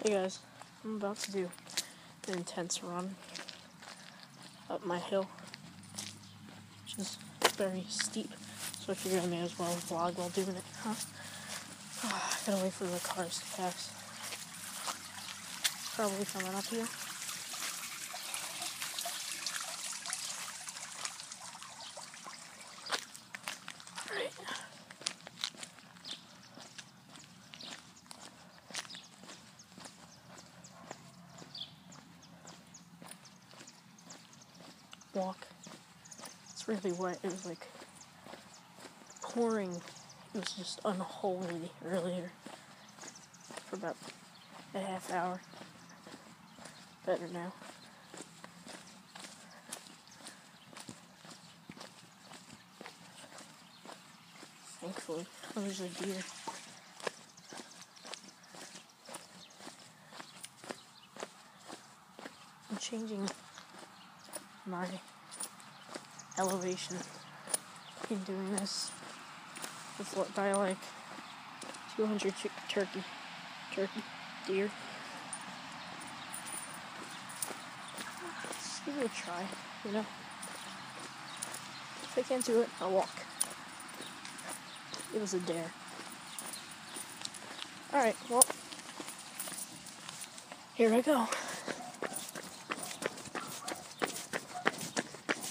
Hey guys, I'm about to do an intense run up my hill, which is very steep, so I figured I may as well vlog while doing it, huh? I gotta wait for the cars to pass. Probably coming up here. Alright. Walk. It's really wet. It was like pouring. It was just unholy earlier for about a half hour. Better now. Thankfully, there's a deer. I'm changing my elevation in doing this by like 200 turkey deer. Let's give it a try, you know. If I can't do it, I'll walk. It was a dare. Alright, well, here I go.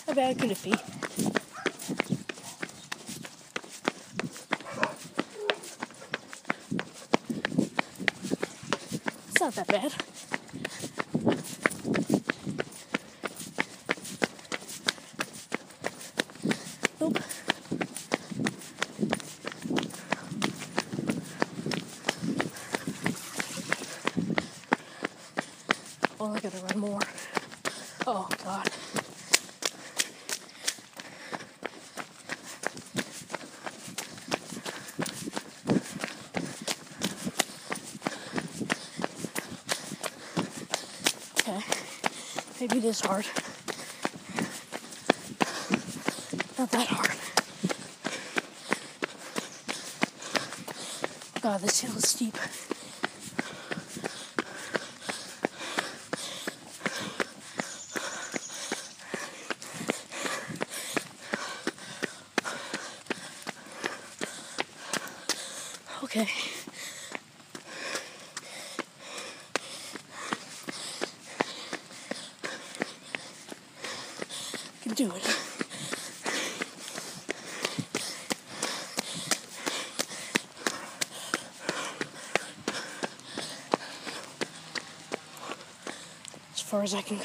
How bad could it be? It's not that bad. Nope. Oh, I gotta run more. Oh, God. Okay. Maybe it is hard. Not that hard. God, this hill is steep. Okay. I can do it. As far as I can go.